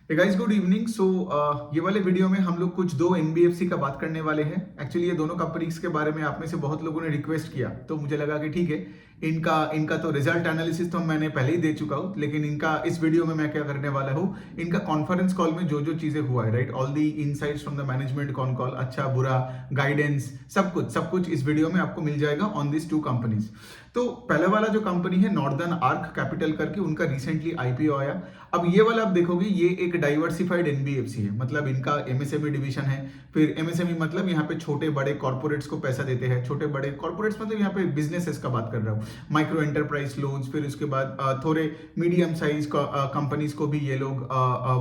Hey guys, good evening. ये वाले video में हम लोग कुछ दो एनबीएफसी का बात करने वाले हैं। एक्चुअली ये दोनों कंपनीज के बारे में आप में से बहुत लोगों ने रिक्वेस्ट किया, तो मुझे लगा कि ठीक है, इनका इनका तो रिजल्ट एनालिसिस तो मैंने पहले ही दे चुका हूँ, लेकिन इनका इस वीडियो में मैं क्या करने वाला हूँ, इनका कॉन्फ्रेंस कॉल में जो जो चीजें हुआ है, right, all the insights from the management con call, अच्छा बुरा गाइडेंस, सब कुछ इस वीडियो में आपको मिल जाएगा ऑन दिस टू कंपनीज। तो पहले वाला जो कंपनी है नॉर्दर्न आर्क कैपिटल करके, उनका रिसेंटली आईपीओ आया। अब ये वाला आप देखोगे, ये एक डाइवर्सिफाइड एनबीएफसी है, मतलब इनका एमएसएमई डिवीजन है। फिर एमएसएमई मतलब यहाँ पे छोटे बड़े कॉर्पोरेट्स को पैसा देते हैं। छोटे बड़े कॉर्पोरेट्स मतलब यहाँ पे बिजनेसेस का बात कर रहा हूँ, माइक्रो एंटरप्राइज लोन्स। फिर उसके बाद थोड़े मीडियम साइज कंपनीज को भी ये लोग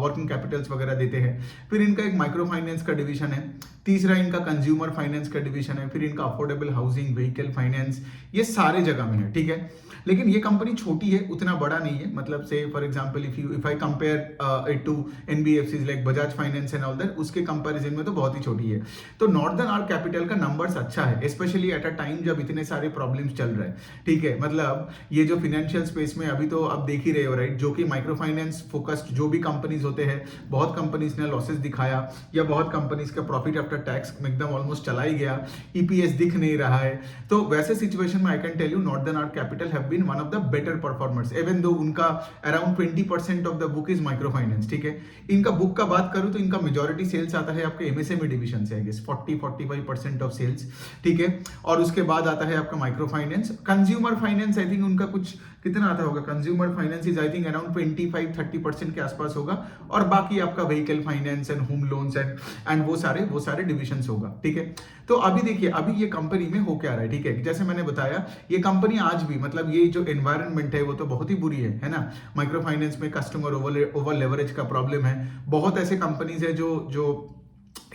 वर्किंग कैपिटल्स वगैरह देते हैं। फिर इनका एक माइक्रो फाइनेंस का डिवीजन है। तीसरा इनका कंज्यूमर फाइनेंस का डिवीजन है। फिर इनका अफोर्डेबल हाउसिंग, व्हीकल फाइनेंस, ये सारे जगह में है, ठीक है। लेकिन ये कंपनी छोटी है, उतना बड़ा नहीं है। मतलब से for example if I compare it to NBFCs like Bajaj finance and all that, उसके कंपैरिजन में तो बहुत ही छोटी है। तो नॉर्दर्न आर्क कैपिटल का नंबर्स अच्छा है, स्पेशली एट अ टाइम जब इतने सारे प्रॉब्लम्स चल रहे हैं, ठीक है। मतलब ये जो फाइनेंशियल स्पेस में अभी तो आप देख ही रहे हो, राइट, जो कि माइक्रो फाइनेंस फोकस्ड जो भी कंपनीज होते हैं, बहुत कंपनीज ने लॉसेस दिखाया, या बहुत कंपनीज का प्रॉफिट आफ्टर टैक्स एकदम ऑलमोस्ट चला ही गया, ईपीएस दिख नहीं रहा है। तो वैसे सिचुएशन में I can tell you northern arc capital have been one of the better performers, even though उनका around 20% of the book is micro finance, ठीक है। इनका बुक का बात करूं तो इनका मेजॉरिटी सेल्स आता है आपके एमएसएमई डिवीजन से, आई गेस 40-45% ऑफ सेल्स, ठीक है। और उसके बाद आता है आपका micro finance. Consumer finance I think उनका कुछ कितना आता होगा, consumer finance is I think around 25-30% के आसपास होगा। और बाकी आपका vehicle finance and home loans and वो सारे डिविजन होगा, ठीक है। तो अभी देखिए, अभी ये कंपनी में हो क्या रहा है, ठीक है। जैसे मैंने बताया, ये कंपनी आज भी, मतलब ये जो एनवायरनमेंट है वो तो बहुत ही बुरी है ना। माइक्रो फाइनेंस में कस्टमर ओवर लेवरेज का प्रॉब्लम है। बहुत ऐसे कंपनीज है जो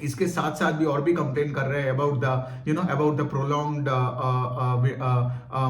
इसके साथ साथ भी और भी कंप्लेन कर रहे हैं about the prolonged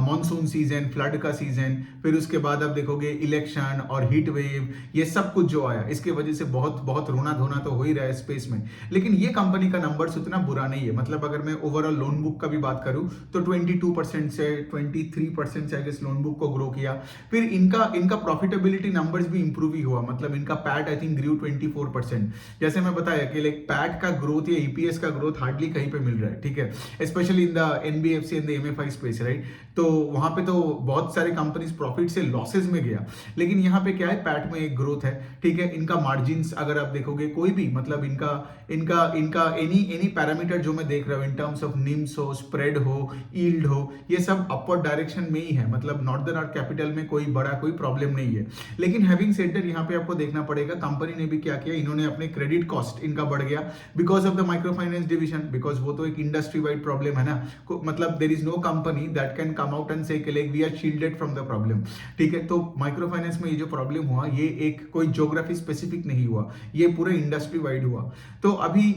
monsoon season, flood का सीजन। फिर उसके बाद आप देखोगे इलेक्शन और हीट वेव, ये सब कुछ जो आया, इसके वजह से बहुत बहुत रोना धोना तो हो ही रहा है स्पेस में। लेकिन ये कंपनी का नंबर्स उतना बुरा नहीं है। मतलब अगर मैं ओवरऑल लोन बुक का भी बात करूं तो 22% से 23% से आई गेस लोन बुक को ग्रो किया। फिर इनका प्रॉफिटेबिलिटी नंबर्स भी इंप्रूव ही हुआ। मतलब इनका पैट आई थिंक ग्रू 24%। जैसे मैं बताया कि लाइक पैट का ग्रोथ या ईपीएस का ग्रोथ हार्डली कहीं पे मिल रहा है, ठीक है, specially in the NBFC and the MFI space, right. तो वहां पे तो बहुत सारे कंपनीज प्रॉफिट से लॉसेस में गया, लेकिन यहाँ पे क्या है, पैट में एक ग्रोथ है, ठीक है। इनका मार्जिन्स अगर आप देखोगे कोई भी, मतलब इनका इनका इनका एनी पैरामीटर जो मैं देख रहा हूँ इन टर्म्स ऑफ निम्स हो, स्प्रेड हो, यील्ड हो, ये सब अपवर्ड डायरेक्शन में ही है। मतलब नॉर्दर्न आर्क कैपिटल में कोई बड़ा कोई प्रॉब्लम नहीं है। लेकिन हैविंग सेड दैट, यहाँ पे आपको देखना पड़ेगा कंपनी ने भी क्या किया, इन्होंने अपने क्रेडिट कॉस्ट इनका बढ़ गया because of the micro finance division, because वो तो एक इंडस्ट्री वाइड प्रॉब्लम है ना। मतलब there is no company that can come out and say like we are shielded from the problem, ठीक है। तो माइक्रो फाइनेंस में ये जो प्रॉब्लम हुआ, ये एक कोई ज्योग्राफी स्पेसिफिक नहीं हुआ, ये पूरे इंडस्ट्री वाइड हुआ। तो अभी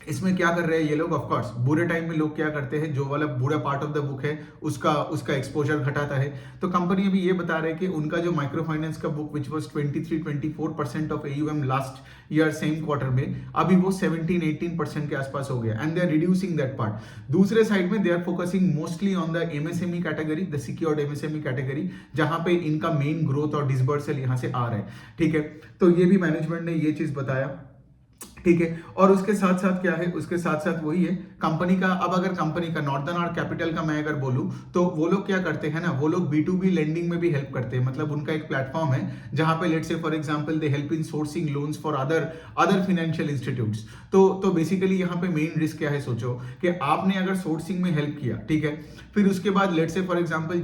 इसमें क्या कर रहे हैं ये लोग, ऑफ कोर्स बुरे टाइम में लोग क्या करते हैं, जो वाला बुरा पार्ट ऑफ द बुक है उसका एक्सपोजर घटाता है। तो कंपनी अभी ये बता रहे हैं कि उनका जो माइक्रो फाइनेंस का book which was 23-24% of AUM last year same quarter में, अभी वो 17-18% के आसपास हो गया, and they are reducing that part. दूसरे साइड में they are focusing mostly on the MSME category, the secured MSME category, जहां पे इनका मेन ग्रोथ और डिसबर्सल यहां से आ रहा है, ठीक है। तो ये भी मैनेजमेंट ने ये चीज बताया, ठीक है। और उसके साथ साथ क्या है, उसके साथ साथ वही है कंपनी का। अब अगर कंपनी का नॉर्दर्न आर्क कैपिटल का मैं अगर बोलूं, तो वो लोग क्या करते हैं ना, वो लोग B2B लेंडिंग में भी हेल्प करते हैं। मतलब उनका एक प्लेटफॉर्म है जहां पे let's say for example they help in sourcing loans for other financial institutes. तो बेसिकली यहाँ पे मेन रिस्क क्या है, सोचो कि आपने अगर सोर्सिंग में हेल्प किया, ठीक है, फिर उसके बाद लेट्स से फॉर एग्जांपल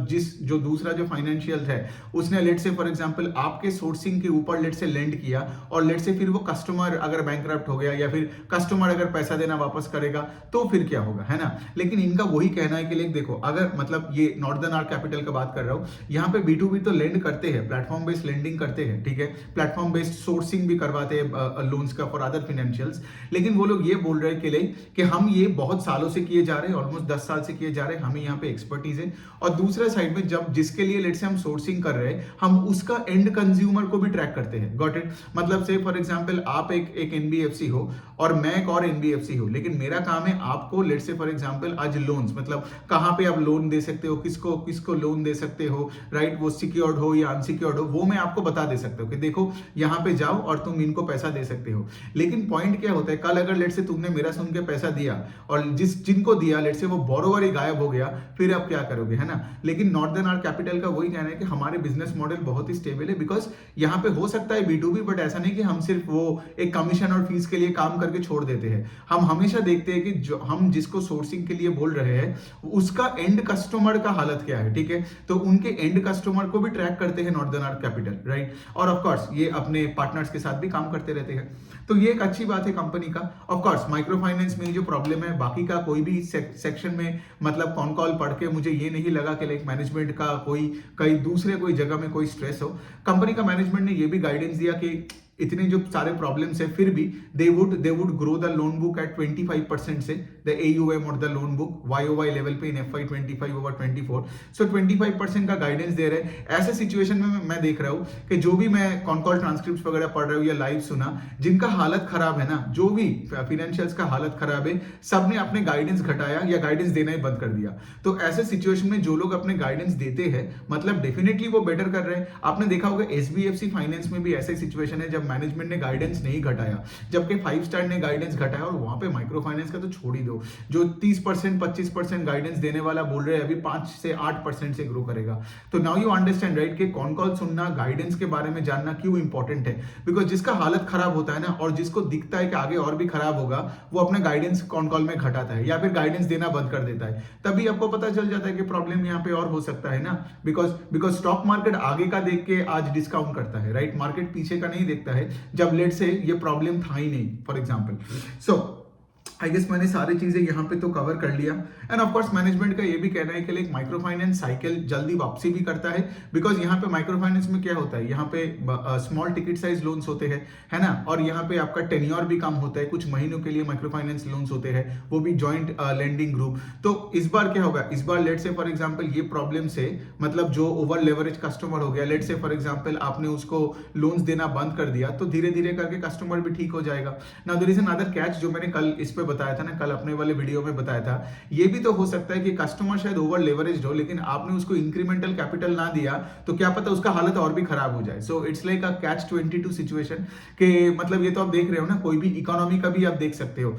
जिस जो दूसरा जो फाइनेंशियल है, उसने लेट्स से फॉर एग्जांपल आपके सोर्सिंग के ऊपर लेट्स से लेंड किया, और लेट्स से फिर वो कस्टमर अगर बैंकरप्ट हो गया, या फिर कस्टमर अगर पैसा देना वापस करेगा, तो फिर क्या होगा, है ना। लेकिन इनका वही कहना है कि लाइक देखो, अगर मतलब ये नॉर्दर्न आर्क कैपिटल का बात कर रहा हूं, यहाँ पे B2B तो लेंड करते हैं, प्लेटफॉर्म बेस्ड लेंडिंग करते हैं, ठीक है, प्लेटफॉर्म बेस्ड सोर्सिंग भी करवाते हैं लोन्स का फॉर अदर फाइनेंशियल्स। लेकिन वो लोग ये बोल रहे हैं कि लाइक कि हम ये बहुत सालों से किए जा रहे हैं, ऑलमोस्ट 10 साल से किए जा रहे हैं, हमें यहाँ पे एक्सपर्टीज है। और दूसरे साइड में जब जिसके लिए लेट्स से हम सोर्सिंग कर रहे हैं, हम उसका एंड कंज्यूमर को भी ट्रैक करते हैं, गॉट इट। मतलब से फॉर एग्जांपल आप एक एनबीएफसी हो और मैं एक और एनबीएफसी हो, लेकिन मेरा काम है आपको लेट्स से फॉर एग्जांपल आज लोन्स, मतलब कहाँ पे आप लोन दे सकते हो, किसको किसको लोन दे सकते हो, राइट, वो सिक्योर्ड हो या अनसिक्योर्ड हो, वो मैं आपको बता दे सकता हूँ कि देखो यहाँ पे जाओ और तुम इनको पैसा दे सकते हो। लेकिन पॉइंट क्या होता है, कल अगर लेट्स से तुमने मेरा सुन के पैसा दिया और जिनको दिया लेट्स से वो बोरोवर ही गायब हो गया, फिर आप क्या करोगे, है ना। लेकिन नॉर्दर्न आर्क कैपिटल का वही कहना है कि हमारे बिजनेस मॉडल बहुत ही स्टेबल है, बिकॉज यहाँ पे हो सकता है B2B, बट ऐसा नहीं कि हम सिर्फ वो एक कमीशन और फीस के लिए काम करके छोड़ देते हैं। हम हमेशा देखते हैं कि जो हम जिसको सोर्सिंग के लिए बोल रहे हैं उसका एंड कस्टमर का हालत क्या है, ठीक है। तो उनके एंड कस्टमर को भी ट्रैक करते हैं नॉर्दर्न आर्क कैपिटल, राइट। और ऑफ कोर्स ये अपने पार्टनर्स के साथ भी काम करते रहते हैं, तो ये एक अच्छी बात है कंपनी का। ऑफ कोर्स माइक्रो फाइनेंस में जो प्रॉब्लम है, बाकी का कोई भी सेक्शन में मतलब कॉन कॉल पढ़ के मुझे ये नहीं लगा कि लाइक मैनेजमेंट का कोई कहीं दूसरे कोई जगह में कोई स्ट्रेस हो। कंपनी का मैनेजमेंट ने ये भी गाइडेंस दिया कि इतने जो सारे प्रॉब्लम्स है फिर भी they would grow the loan book at 25% से द AUM और the loan book YOY level पे इन FY25 ओवर 24। सो 25% का गाइडेंस दे रहे हैं। ऐसे सिचुएशन में मैं देख रहा हूँ कि जो भी मैं कॉल ट्रांसक्रिप्ट वगैरह पढ़ रहा हूँ या लाइव सुना, जिनका हालत खराब है ना, जो भी फाइनेंशियल्स का हालत खराब है, सबने अपने गाइडेंस घटाया या गाइडेंस देना ही बंद कर दिया। तो ऐसे सिचुएशन में जो लोग अपने गाइडेंस देते हैं मतलब डेफिनेटली वो बेटर कर रहे हैं। आपने देखा होगा SBFC फाइनेंस में भी ऐसी सिचुएशन है जब मैनेजमेंट ने गाइडेंस नहीं घटाया, जबकि 5 स्टार ने गाइडेंस घटाया, और वहां पे माइक्रो फाइनेंस का तो छोड़ ही दो, जो 30% 25% गाइडेंस देने वाला बोल रहे हैं अभी 5 से 8% से ग्रो करेगा। तो नाउ यू अंडरस्टैंड राइट कि कॉन कॉल सुनना, गाइडेंस के बारे में जानना क्यों इंपॉर्टेंट है। बिकॉज जिसका हालत खराब होता है ना और जिसको दिखता है कि आगे और भी खराब होगा, वो अपने गाइडेंस कॉन कॉल में घटाता है या फिर गाइडेंस देना बंद कर देता है। तभी आपको पता चल जाता है कि प्रॉब्लम यहाँ पे और हो सकता है ना। बिकॉज स्टॉक मार्केट आगे का देख के आज डिस्काउंट करता है, राइट। मार्केट पीछे का नहीं देखता है, जब लेट से ये प्रॉब्लम था ही नहीं for example. So I guess मैंने सारी चीजें यहाँ पे तो कवर कर लिया। एंड ऑफ कोर्स मैनेजमेंट का ये भी कहना है कि लाइक माइक्रो फाइनेंस साइकिल जल्दी वापसी भी करता है, बिकॉज यहाँ पे माइक्रो फाइनेंस में क्या होता है, यहाँ पे स्मॉल टिकट साइज लोन्स होते हैं, है ना, और यहाँ पे आपका टेन्योर भी कम होता है, कुछ महीनों के लिए माइक्रो फाइनेंस लोन्स होते हैं, वो भी जॉइंट लेंडिंग ग्रुप। तो इस बार क्या होगा, इस बार लेट से फॉर एग्जाम्पल ये प्रॉब्लम से मतलब जो ओवर लेवरेज कस्टमर हो गया, लेट से फॉर एग्जाम्पल आपने उसको लोन्स देना बंद कर दिया, तो धीरे धीरे करके कस्टमर भी ठीक हो जाएगा। Now there is another catch जो मैंने कल इस पे बताया था ना, कल अपने वाले वीडियो में बताया था, ये भी तो हो सकता है कि कस्टमर शायद ओवर लेवरेज्ड हो, लेकिन आपने उसको इंक्रीमेंटल कैपिटल ना दिया, तो क्या पता उसका हालत और भी खराब हो जाए। So it's like a catch 22 situation के मतलब ये तो आप देख रहे हो ना, कोई भी इकोनॉमी का भी आप देख सकते हो,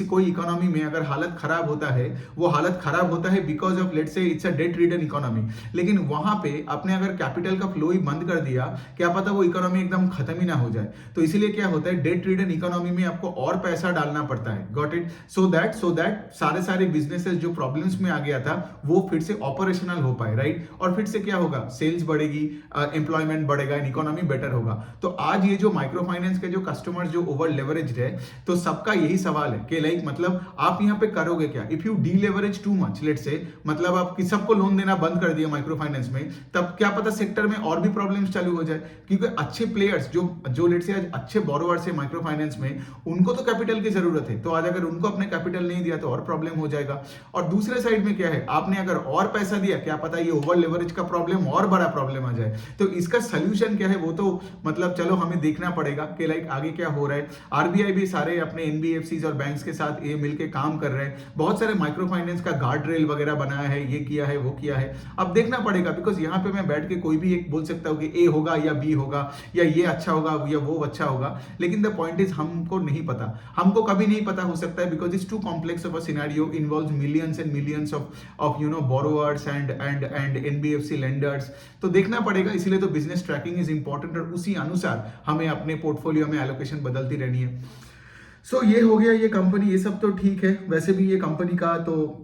कोई इकोनॉमी में अगर हालत खराब होता है, वो हालत खराब होता है because of let's say it's a debt ridden economy, लेकिन वहां पे आपने अगर कैपिटल का फ्लो ही बंद कर दिया, क्या पता वो इकोनॉमी एकदम खत्म ही ना हो जाए। तो इसीलिए क्या होता है, डेट रिडन इकोनॉमी में आपको और पैसा डालना पड़ता है, गॉट इट। सो दैट सारे बिजनेसेस जो प्रॉब्लम्स में आ गया था वो फिर से ऑपरेशनल हो पाए, राइट। और फिर से क्या होगा, सेल्स बढ़ेगी, एम्प्लॉयमेंट बढ़ेगा एंड इकोनॉमी बेटर होगा। तो आज ये जो माइक्रो फाइनेंस के जो कस्टमर जो ओवर लेवरेज्ड है, तो सबका यही सवाल है कि लाइक मतलब आप यहाँ पे करोगे क्या if U D leverage too much, let's say मतलब आप सबको लोन देना बंद कर दिया माइक्रो फाइनेंस में, तब क्या पता सेक्टर में और भी प्रॉब्लम्स चालू हो जाए, क्योंकि अच्छे प्लेयर्स जो लेट्स से आज अच्छे बोरोवर्स है माइक्रो फाइनेंस में, उनको तो कैपिटल की जरूरत है, तो आज अगर उनको अपने कैपिटल नहीं दिया तो और प्रॉब्लम हो जाएगा। और दूसरे साइड में क्या है, आपने अगर और पैसा दिया, क्या पता ये ओवर लेवरेज का प्रॉब्लम और बड़ा प्रॉब्लम आ जाए। तो इसका सोल्यूशन क्या है, वो तो मतलब चलो हमें देखना पड़ेगा कि लाइक आगे क्या हो रहा है। आरबीआई भी सारे अपने एनबीएफसीज और बैंक्स के साथ ये मिलकर काम कर रहे हैं, बहुत सारे माइक्रो फाइनेंस का गार्ड रेल वगैरह बनाया है, ये किया है वो किया है। अब देखना पड़ेगा, बिकॉज यहाँ पे मैं बैठ के कोई भी एक बोल सकता हूँ कि ए होगा या बी होगा या ये अच्छा होगा या वो अच्छा होगा, लेकिन द पॉइंट इज हमको नहीं पता, हमको कभी नहीं पता हो सकता है, because it's too complex of a scenario, involves millions and millions of borrowers and NBFC lenders। तो देखना पड़ेगा, इसीलिए तो बिजनेस ट्रैकिंग इज इंपॉर्टेंट और उसी अनुसार हमें अपने पोर्टफोलियो में एलोकेशन बदलती रहनी है। सो ये हो गया, ये कंपनी, ये सब तो ठीक है, वैसे भी ये कंपनी का तो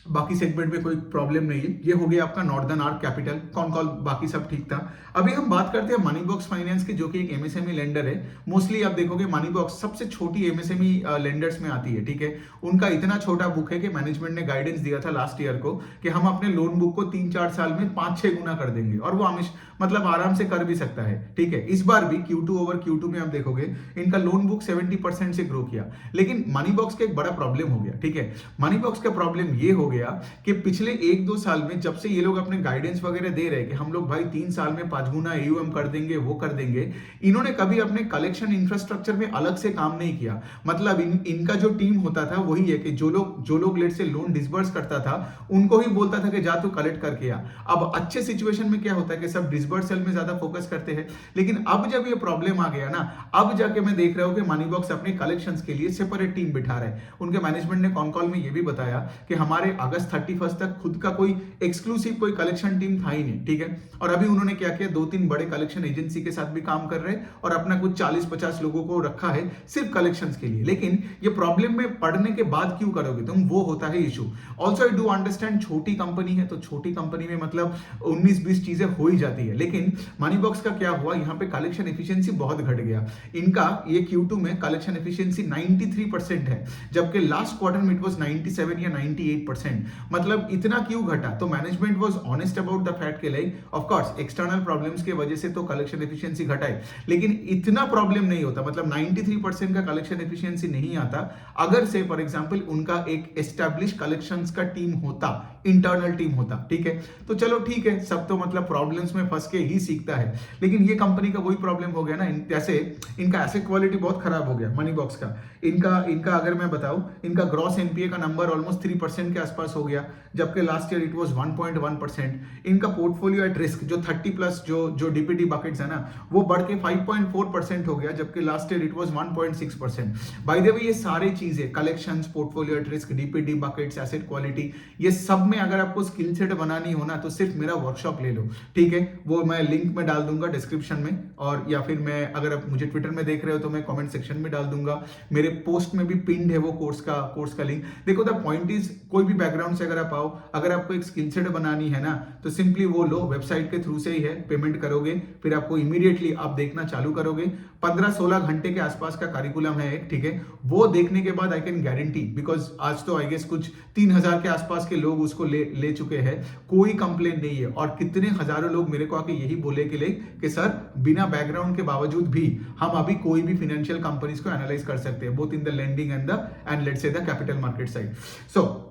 बाकी सेगमेंट में कोई प्रॉब्लम नहीं है। ये हो गया आपका northern arc capital, con call, बाकी सब ठीक था। अभी हम बात करते हैं मनी बॉक्स फाइनेंस की, जो कि एक एमएसएमई लेंडर है। मोस्टली आप देखोगे मनी बॉक्स सबसे छोटी एमएसएमई लेंडर्स में आती है, ठीक है। उनका इतना छोटा बुक है कि मैनेजमेंट ने गाइडेंस दिया था लास्ट ईयर को कि हम अपने लोन बुक को 3-4 साल में 5-6 गुना कर देंगे, और वो मतलब आराम से कर भी सकता है, ठीक है। इस बार भी Q2 ओवर Q2 में आप देखोगे इनका लोन बुक 70% से ग्रो किया, लेकिन मनी बॉक्स का एक बड़ा प्रॉब्लम हो गया, ठीक है। मनी बॉक्स का प्रॉब्लम ये हो गया कि पिछले 1-2 साल में जब से ये लोग अपने गाइडेंस वगैरह दे रहे हैं कि हम लोग भाई 3 साल में 5 गुना AUM कर देंगे, वो कर देंगे, इन्होंने कभी अपने कलेक्शन इंफ्रास्ट्रक्चर में अलग से काम नहीं किया। मतलब इनका जो टीम होता था वही है कि जो लोग लेट से लोन डिसबर्स करता था उनको ही बोलता था कि जा तू कलेक्ट करके आ। अब अच्छे सिचुएशन में क्या होता है कि सब डिसबर्सल में ज्यादा फोकस करते हैं, लेकिन अब जब ये प्रॉब्लम आ गया ना, अब जाके मैं देख रहा हूं कि मनी बॉक्स अपने कलेक्शंस के लिए सेपरेट टीम बिठा रहा है। उनके मैनेजमेंट ने कॉन कॉल में ये भी बताया कि हमारे अगस्त 31 तक खुद का कोई एक्सक्लूसिव कोई कलेक्शन टीम था ही नहीं, ठीक है। और अभी उन्होंने क्या किया, 2-3 बड़े कलेक्शन एजेंसी के साथ भी काम कर रहे हैं और अपना कुछ 40-50 लोगों को रखा है सिर्फ कलेक्शंस के लिए। लेकिन ये प्रॉब्लम में पढ़ने के बाद क्यों करोगे तुम, वो होता है issue. Also I do understand छोटी कंपनी है तो छोटी कंपनी में मतलब 19-20 चीजें हो ही जाती है, लेकिन मनी बॉक्स का क्या हुआ, यहाँ पे कलेक्शन एफिशिएंसी बहुत घट गया। इनका ये Q2 में कलेक्शन एफिशिएंसी 93% है, जबकि लास्ट क्वार्टर में इट वाज 97 या 98%। मतलब इतना क्यों घटा, तो management was honest about the fact के like of course external problems की वजह से तो कलेक्शन एफिशिएंसी घटाई, लेकिन इतना प्रॉब्लम नहीं होता। मतलब 93% का कलेक्शन एफिशिएंसी नहीं आता अगर से फॉर एग्जांपल उनका एक एस्टैब्लिश कलेक्शंस का टीम होता, इंटरनल टीम होता, ठीक है। तो चलो ठीक है, सब तो मतलब प्रॉब्लम्स में फंस के ही सीखता है, लेकिन ये कंपनी का वही प्रॉब्लम हो गया ना, जैसे इनका एसेट क्वालिटी बहुत खराब हो गया मनी बॉक्स का। इनका अगर मैं बताऊं, इनका ग्रॉस एनपीए का नंबर ऑलमोस्ट 3% के आसपास हो गया, जबकि लास्ट ईयर इट वाज 1.1%। इनका पोर्टफोलियो एट रिस्क जो 30+ जो डीपीडी बकेट्स है ना, वो बढ़ के 5.4% हो गया, जबकि last year it was 1.6%। By the way ये सारी चीजें collections, portfolio at risk, DPD buckets, asset quality, ये सब में अगर आपको स्किल सेट बनानी हो ना तो सिर्फ मेरा वर्कशॉप ले लो, ठीक है। वो मैं लिंक में डाल दूंगा डिस्क्रिप्शन में, और या फिर मैं अगर आप मुझे ट्विटर में देख रहे हो तो मैं कमेंट सेक्शन में डाल दूंगा, मेरे पोस्ट में भी पिन्ड है वो कोर्स का लिंक। देखो द पॉइंट इज, कोई भी बैकग्राउंड से अगर आप आओ, अगर आपको एक स्किल सेट बनानी है ना तो सिंपली वो लो, वेबसाइट के थ्रू से ही है, पेमेंट करोगे, फिर आपको इमीडिएटली आप देखना चालू करोगे। 15-16 घंटे के आसपास का करिकुलम है एक, ठीक है। वो देखने के बाद आई कैन गारंटी, बिकॉज आज तो आई गेस कुछ 3000 के आसपास के लोग उसको ले चुके हैं, कोई कंप्लेन नहीं है। और कितने हजारों लोग मेरे को आके यही बोले कि सर बिना बैकग्राउंड के बावजूद भी हम अभी कोई भी फाइनेंशियल कंपनीज को एनालाइज कर सकते हैं, both in the lending and let's say the capital market side. So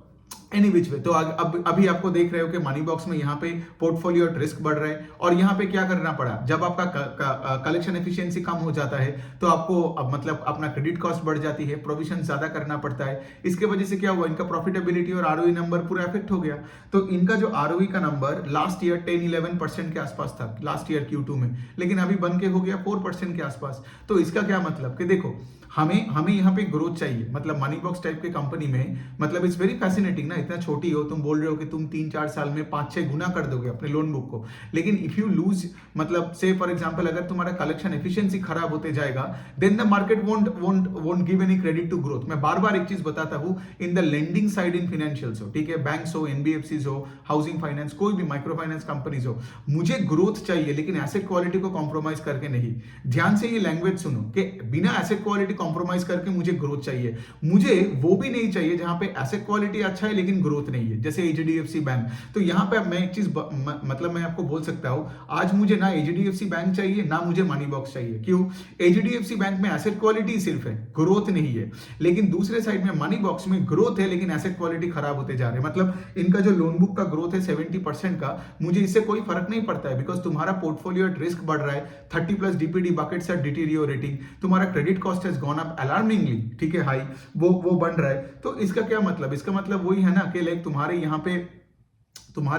any which way, तो अभी आपको देख रहे हो कि मनी बॉक्स में यहाँ पे पोर्टफोलियो रिस्क बढ़ रहा है, और यहाँ पे क्या करना पड़ा, जब आपका कलेक्शन एफिशिएंसी कम हो जाता है तो आपको मतलब अपना क्रेडिट कॉस्ट बढ़ जाती है, प्रोविजन ज्यादा करना पड़ता है। इसके वजह से क्या हुआ, इनका प्रॉफिटेबिलिटी और आरओई नंबर पूरा इफेक्ट हो गया। तो इनका जो आरओई का नंबर लास्ट ईयर 10-11% के आसपास था, लास्ट ईयर Q2 में, लेकिन अभी बन के हो गया 4% के आसपास। तो इसका क्या मतलब कि देखो हमें यहाँ पे ग्रोथ चाहिए, मतलब मनी बॉक्स टाइप के कंपनी में, मतलब इट्स वेरी फैसिनेटिंग ना, इतना छोटी हो, तुम बोल रहे हो कि तुम 3-4 साल में 5-6 गुना कर दोगे अपने लोन बुक को, लेकिन इफ यू लूज, मतलब से फॉर एग्जांपल अगर तुम्हारा कलेक्शन एफिशिएंसी खराब होते जाएगा, then the market won't give any credit to growth. मैं बार बार एक चीज बताता हूँ, in the lending side in financials हो, ठीक है, बैंक्स हो, एनबीएफसीज हो, हाउसिंग फाइनेंस, कोई भी माइक्रो फाइनेंस कंपनीज हो, मुझे ग्रोथ चाहिए लेकिन एसेट क्वालिटी को कॉम्प्रोमाइज करके नहीं। ध्यान से ये लैंग्वेज सुनो कि बिना एसेट क्वालिटी कॉम्प्रोमाइज करके मुझे ग्रोथ चाहिए। मुझे वो भी नहीं चाहिए जहां पे एसेट क्वालिटी अच्छा है लेकिन ग्रोथ नहीं है, जैसे एचडीएफसी बैंक। तो यहां पे मैं एक चीज मतलब मैं आपको बोल सकता हूं, आज मुझे ना एचडीएफसी बैंक चाहिए ना मुझे मनी बॉक्स चाहिए। क्यों? एचडीएफसी बैंक में एसेट क्वालिटी सिर्फ है, ग्रोथ नहीं है, लेकिन दूसरे साइड में मनी बॉक्स में ग्रोथ है लेकिन एसेट क्वालिटी खराब होते जा रहे हैं। मतलब इनका जो लोन बुक का ग्रोथ है 70% का, मुझे इससे कोई फर्क नहीं पड़ता है, बिकॉज तुम्हारा पोर्टफोलियो रिस्क बढ़ रहा है, 30+ डीपीडी बकेट्स आर डिटीरियोरेटिंग, तुम्हारा credit cost has gone up alarmingly, ठीक है, हाई, वो बन रहा है। तो इसका क्या मतलब? इसका मतलब वही है ना कि लाइक तुम्हारे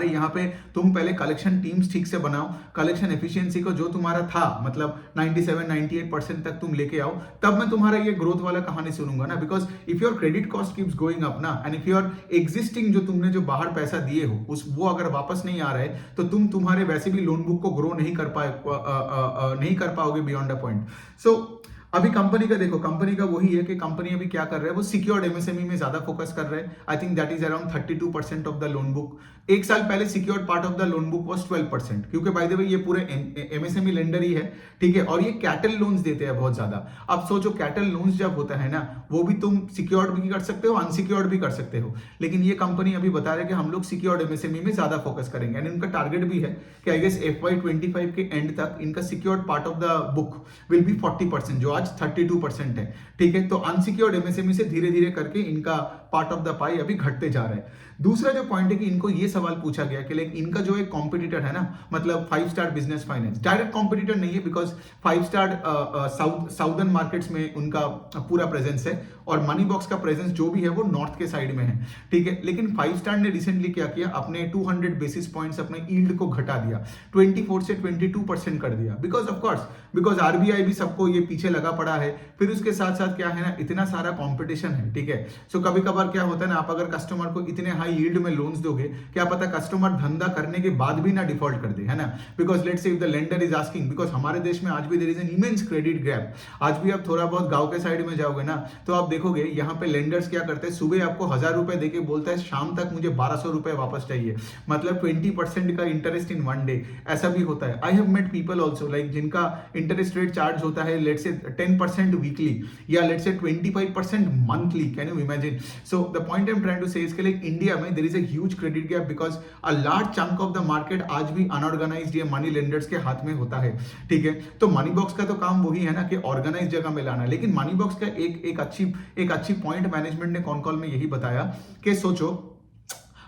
यहाँ पे तुम पहले कलेक्शन टीम्स ठीक से बनाओ, कलेक्शन एफिशिएंसी को जो तुम्हारा था मतलब 97-98% तक तुम लेके आओ, तब मैं तुम्हारा ये ग्रोथ वाला कहानी सुनूंगा ना। Because if your credit cost keeps going up ना, एंड इफ योर एग्जिस्टिंग जो तुमने जो बाहर पैसा दिए हो वो अगर वापस नहीं आ रहा है, तो तुम्हारे वैसे भी लोन बुक को ग्रो नहीं कर पाओगे बियॉन्ड अ पॉइंट। सो अभी कंपनी का देखो, कंपनी का वही है कि कंपनी अभी क्या कर रहा है, वो सिक्योर्ड एमएसएमई में ज्यादा फोकस कर रहा है। I think that is around 32% of the loan book. एक साल पहले secured part of the loan book was 12%, क्योंकि बाय द वे ये पूरे एमएसएमई लेंडर ही है, ठीक है, और ये कैटल लोन्स देते हैं बहुत ज्यादा। अब सोचो कैटल लोन्स जब होता है ना, वो भी तुम सिक्योर्ड भी कर सकते हो, अनसिक्योर्ड भी कर सकते हो, लेकिन ये कंपनी अभी बता रहे कि हम लोग सिक्योर्ड एमएसएमई में ज्यादा फोकस करेंगे। एंड इनका टारगेट भी है कि आई गेस FY25 के एंड तक इनका secured part of the book will be 40%, जो आज 32% है, ठीक है। तो अनसिक्योर्ड एमएसएमई से धीरे धीरे करके इनका पार्ट ऑफ द पाई अभी घटते जा रहा है। दूसरा जो पॉइंट है कि इनको ये सवाल पूछा गया कि लाइक इनका जो एक कॉम्पिटिटर है ना, मतलब 5 star business finance, direct competitor नहीं है बिकॉज 5 स्टार साउदर्न मार्केट्स में उनका पूरा प्रेजेंस है और मनी बॉक्स का प्रेजेंस जो भी है वो नॉर्थ के साइड में है, ठीक है। लेकिन 5 स्टार ने रिसेंटली क्या किया, अपने 200 बेसिस पॉइंट्स अपने यील्ड को घटा दिया, 24 से 22% कर दिया, बिकॉज आरबीआई भी सबको ये पीछे लगा पड़ा है। फिर उसके साथ साथ क्या है ना, इतना सारा कंपटीशन है, ठीक है। सो कभी कभार क्या होता है ना, आप अगर कस्टमर को इतने हाई यील्ड में लोन्स दोगे, क्या पता कस्टमर धंधा करने के बाद भी ना डिफॉल्ट कर दे, है ना। Because let's say if the lender is asking, because हमारे देश में आज भी there is an immense credit gap. आज भी आप थोड़ा बहुत गांव के साइड में जाओगे ना, तो आप देखोगे यहाँ पे लेंडर्स क्या करते हैं, सुबह आपको 1000 रुपए देके बोलता है शाम तक मुझे 1200 रुपए वापस चाहिए, मतलब 20% का इंटरेस्ट इन वन डे। ऐसा भी होता है। I have met people also like जिनका इंटरेस्ट रेट चार्ज होता है लेट्स से 10% वीकली या लेट्स से 25% मंथली। Can you imagine? So the point I am trying to say इसके लिए इंडिया में there is a huge credit gap because a large chunk of the market आज भी unorganised या money lenders के हाथ में होता है, ठीक है। तो मनी बॉक्स का तो काम वही है ना कि ऑर्गेनाइज जगह में लाना। लेकिन मनी बॉक्स का एक अच्छी पॉइंट मैनेजमेंट ने कॉन कॉल में यही बताया कि सोचो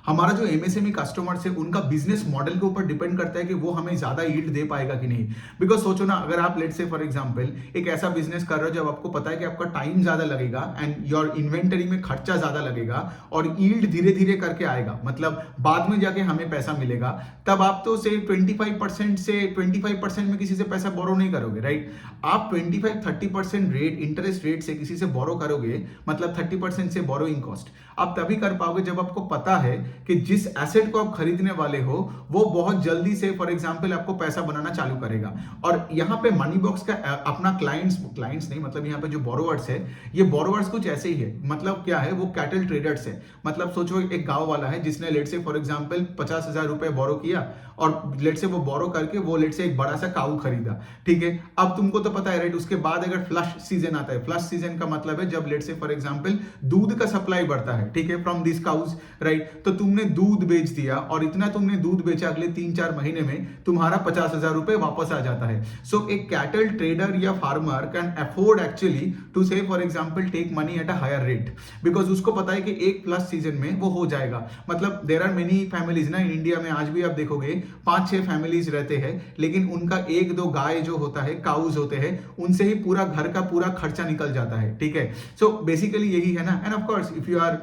हमारा जो एमएसएमई कस्टमर्स है उनका बिजनेस मॉडल के ऊपर डिपेंड करता है कि वो हमें ज्यादा यील्ड दे पाएगा कि नहीं। बिकॉज सोचो ना, अगर आप लेट्स से फॉर एग्जांपल एक ऐसा बिजनेस कर रहे हो जब आपको पता है कि आपका टाइम ज्यादा लगेगा एंड योर इन्वेंटरी में खर्चा ज्यादा लगेगा और यील्ड धीरे धीरे करके आएगा, मतलब बाद में जाके हमें पैसा मिलेगा, तब आप तो से 25% में किसी से पैसा बोरो नहीं करोगे, राइट। आप 25-30% रेट इंटरेस्ट रेट से किसी से बोरो करोगे, मतलब 30% से बोरोइंग कॉस्ट आप तभी कर पाओगे जब आपको पता है कि जिस एसेट को आप खरीदने वाले हो वो बहुत जल्दी से फॉर एग्जांपल आपको पैसा बनाना चालू करेगा। और यहाँ पे मनी बॉक्स का अपना क्लाइंट्स नहीं, मतलब यहाँ पे जो बोरोवर्स है, ये बोरोवर्स कुछ ऐसे ही है। मतलब क्या है, वो कैटल ट्रेडर्स है। मतलब सोचो एक गांव वाला है जिसने लेट से फॉर एग्जांपल 50,000 रुपए बोरो किया और लेट से वो बोरो करके वो लेट से एक बड़ा सा काऊ खरीदा, ठीक है। अब तुमको तो पता है, राइट, उसके बाद अगर फ्लश सीजन आता है, फ्लश सीजन का मतलब है जब लेट से फॉर एग्जांपल दूध का सप्लाई बढ़ता है, ठीक है, फ्रॉम दिस काउज, राइट। तो तुमने दूध बेच दिया और इतना तुमने दूध बेचा, अगले 3-4 महीने में तुम्हारा 50,000 रुपए वापस आ जाता है। सो एक कैटल ट्रेडर या farmer can afford actually to say for example take money at a higher rate because उसको पता है कि एक प्लस सीजन में वो हो जाएगा। मतलब देयर आर मेनी फैमिलीज ना इन इंडिया में, आज भी आप देखोगे 5-6 फैमिलीज रहते हैं, लेकिन उनका 1-2 गाय जो होता है, काउज होते हैं, उनसे ही पूरा घर का पूरा खर्चा निकल जाता है, ठीक है। सो बेसिकली यही है ना। And of course if you are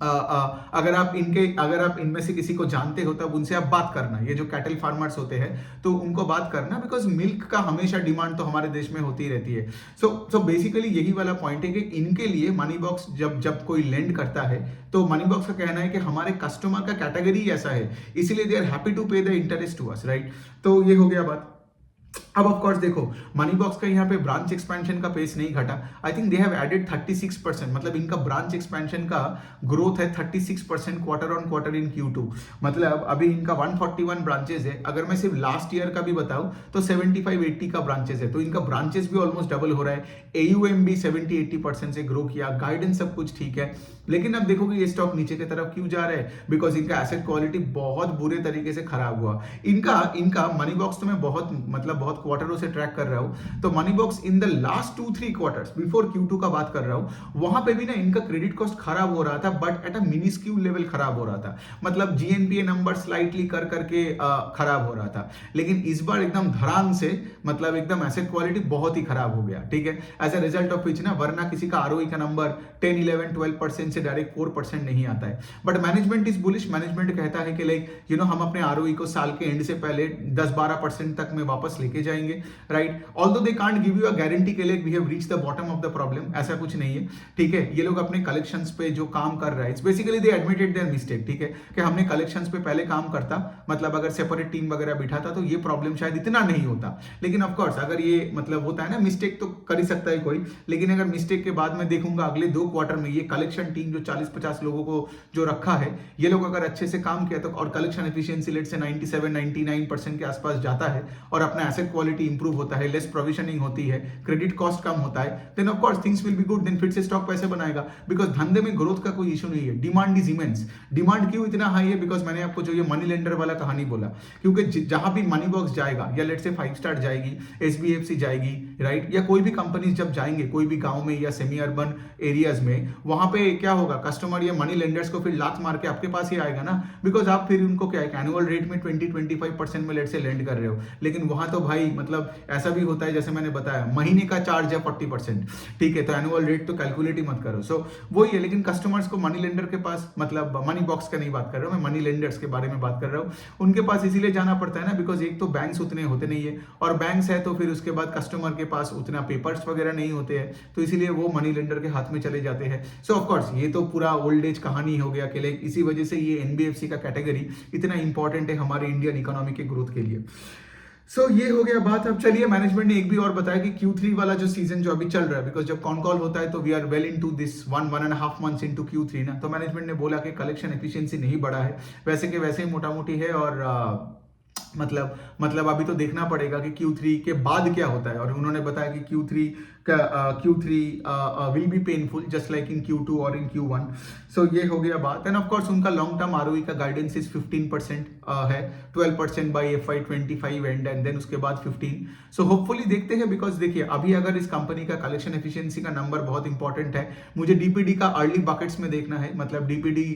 अगर आप इनमें से किसी को जानते हो तब उनसे आप बात करना, ये जो कैटल फार्मर्स होते हैं तो उनको बात करना, बिकॉज मिल्क का हमेशा डिमांड तो हमारे देश में होती रहती है। सो बेसिकली यही वाला पॉइंट है कि इनके लिए मनी बॉक्स जब कोई लेंड करता है तो मनी बॉक्स का कहना है कि हमारे कस्टमर का कैटेगरी ऐसा है, इसीलिए they are happy to pay the interest to us, right. तो ये हो गया बात। अब ऑफ कोर्स देखो मनी बॉक्स का यहाँ पे ब्रांच एक्सपेंशन का पेस नहीं घटा। I think they have added 36%, मतलब इनका ब्रांच एक्सपेंशन का ग्रोथ है 36% quarter on quarter in Q2। मतलब अभी इनका 141 ब्रांचेस है। अगर मैं सिर्फ लास्ट ईयर का भी बताऊं तो 75-80 का ब्रांचेस है, तो इनका ब्रांचेस भी ऑलमोस्ट डबल हो रहा है। AUM भी 70-80% से ग्रो किया, गाइडेंस सब कुछ ठीक है। लेकिन अब देखोगे ये स्टॉक नीचे की तरफ क्यों जा रहा है, बिकॉज इनका एसेट क्वालिटी बहुत बुरे तरीके से खराब हुआ। इनका मनी बॉक्स तो मैं बहुत क्वार्टरों से ट्रैक कर रहा हूं, तो money box in the last 2-3 quarters before Q2 का बात कर रहा हूं, वहां पे भी ना इनका क्रेडिट कॉस्ट खराब हो रहा था, but at a minuscule level खराब हो रहा था। मतलब GNPA नंबर स्लाइटली करके खराब हो रहा था। लेकिन इस बार एकदम धड़ाम से, मतलब एकदम एसेट क्वालिटी बहुत ही खराब हो गया, ठीक है। As a result of which ना, वरना किसी का ROE का नंबर 10-11-12% से डायरेक्ट 4% नहीं आता है। But management is bullish. Management कहता है कि लाइक हम अपने ROE को साल के एंड से पहले 10-12% तक में वापस लेके जाएंगे, right. Although they can't give you a guarantee के लिए we have reached the bottom of the problem, ऐसा कुछ नहीं है, ठीक है। ये लोग अपने कलेक्शंस पे जो काम कर रहा है, it's basically they admitted their mistake, ठीक है, कि हमने कलेक्शंस पे पहले काम करता, मतलब अगर सेपरेट टीम वगैरह बिठाता तो ये प्रॉब्लम शायद इतना नहीं होता। लेकिन ऑफ कोर्स अगर ये मतलब होता है ना, मिस्टेक तो कर ही सकता है कोई, लेकिन अगर मिस्टेक के बाद मैं देखूंगा अगले 2 क्वार्टर में ये कलेक्शन टीम जो 40-50 लोगों को जो रखा है, ये लोग अगर अच्छे से काम किया तो, और कलेक्शन एफिशिएंसी लेट से 97-99% के आसपास जाता है और अपना एसेट क्वालिटी इंप्रूव होता है, लेस प्रोविजनिंग होती है, क्रेडिट कॉस्ट कम होता है, then of course things will be good, then फिर से स्टॉक पैसे बनाएगा। बिकॉज धंधे में ग्रोथ का कोई इशू नहीं है, डिमांड इज इमेंस। डिमांड क्यों इतना हाई है? बिकॉज मैंने आपको जो ये मनी लेंडर वाला कहानी बोला, क्योंकि जहां भी मनी बॉक्स जाएगा, या लेट से 5 स्टार जाएगी, SBFC जाएगी, राइट, या कोई भी कंपनीज जब जाएंगे कोई भी गांव में या सेमी अर्बन एरियाज में, वहां पे क्या होगा, कस्टमर या मनी लेंडर्स को फिर लात मार के आपके पास ही आएगा ना। बिकॉज आप फिर उनको क्या है, एनुअल रेट में 20-25% में लेट से लेंड कर रहे हो, लेकिन वहां तो भाई मतलब ऐसा भी होता है, जैसे मैंने बताया, महीने का चार्ज है 40%, ठीक है, तो एनुअल रेट तो कैलकुलेट ही मत करो। सो वही है, लेकिन कस्टमर्स को मनी लेंडर के पास, मतलब मनी बॉक्स का नहीं बात कर रहा हूं मैं, मनी लेंडर्स के बारे में बात कर रहा हूं, उनके पास इसीलिए जाना पड़ता है ना, बिकॉज एक तो बैंक्स उतने होते नहीं है, और बैंक्स है तो फिर उसके बाद कस्टमर के पास उतना पेपर्स वगैरह नहीं होते हैं, तो इसीलिए वो मनी लेंडर के हाथ में चले जाते हैं। सो ऑफ कोर्स ये तो पूरा ओल्ड एज कहानी हो गया कि लाइक इसी वजह से ये NBFC का कैटेगरी इतना इंपॉर्टेंट है हमारे इंडियन इकोनॉमी के ग्रोथ के लिए। सो ये हो गया बात। अब चलिए, मैनेजमेंट ने एक भी और बताया कि Q3 वाला जो सीजन जो अभी चल रहा है, बिकॉज जब कॉन कॉल होता है तो we are well into this 1.5 months into Q3 ना, तो मैनेजमेंट ने बोला कि कलेक्शन एफिशिएंसी नहीं बढ़ा है, वैसे के वैसे ही मोटा मोटी है, और मतलब अभी तो देखना पड़ेगा कि Q3 के बाद क्या होता है, और उन्होंने बताया कि Q3 will be painful just like in Q2 और इन Q1। सो ये हो गया बात। एंड ऑफ कोर्स उनका लॉन्ग टर्म ROE का गाइडेंस इज 15% है, 12% बाय FY25 एंड देन उसके बाद 15। सो होपफुली देखते हैं, बिकॉज देखिए अभी अगर इस कंपनी का कलेक्शन एफिशिएंसी का नंबर बहुत इंपॉर्टेंट है, मुझे DPD का अर्ली बकेट्स में देखना है, मतलब DPD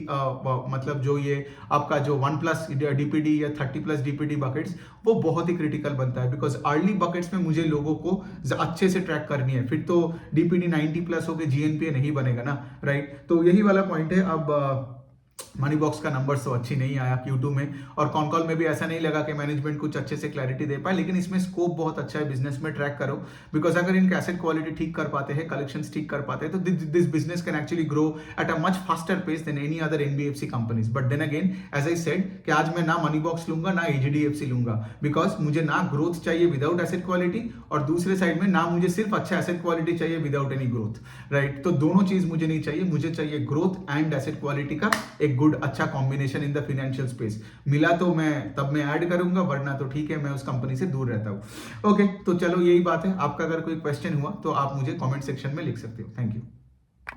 मतलब जो ये आपका जो 1+ DPD या 30+ DPD बकेट्स, वो बहुत ही क्रिटिकल बनता है, बिकॉज अर्ली बकेट्स में मुझे लोगों को अच्छे से ट्रैक करनी है, फिर तो DPD 90+ होकर GNPA नहीं बनेगा ना, राइट। तो यही वाला पॉइंट है। अब मनी बॉक्स का नंबर तो अच्छी नहीं आया Q2 में, और कॉन कॉल में भी ऐसा नहीं लगा कि मैनेजमेंट कुछ अच्छे से क्लैरिटी दे पाए, लेकिन इसमें स्कोप बहुत अच्छा है बिजनेस में, ट्रैक करो, बिकॉज अगर इनके एसेट क्वालिटी ठीक कर पाते हैं, कलेक्शंस ठीक कर पाते हैं, तो this business can actually grow at a much faster pace than any other NBFC companies. But then again as I said कि आज मैं ना मनी बॉक्स लूंगा ना HDFC लूंगा, बिकॉज मुझे ना ग्रोथ चाहिए विदाउट एसेट क्वालिटी, और दूसरे साइड में ना मुझे सिर्फ अच्छा एसेट क्वालिटी चाहिए विदाउट एनी ग्रोथ, राइट। तो दोनों चीज मुझे नहीं चाहिए, मुझे चाहिए ग्रोथ एंड एसेट क्वालिटी का एक गुड अच्छा combination in the financial space. मिला तो मैं ऐड करूंगा, वरना तो ठीक है, मैं उस कंपनी से दूर रहता हूं। ओके, तो चलो यही बात है। आपका अगर कोई क्वेश्चन हुआ तो आप मुझे कमेंट सेक्शन में लिख सकते हो। Thank you.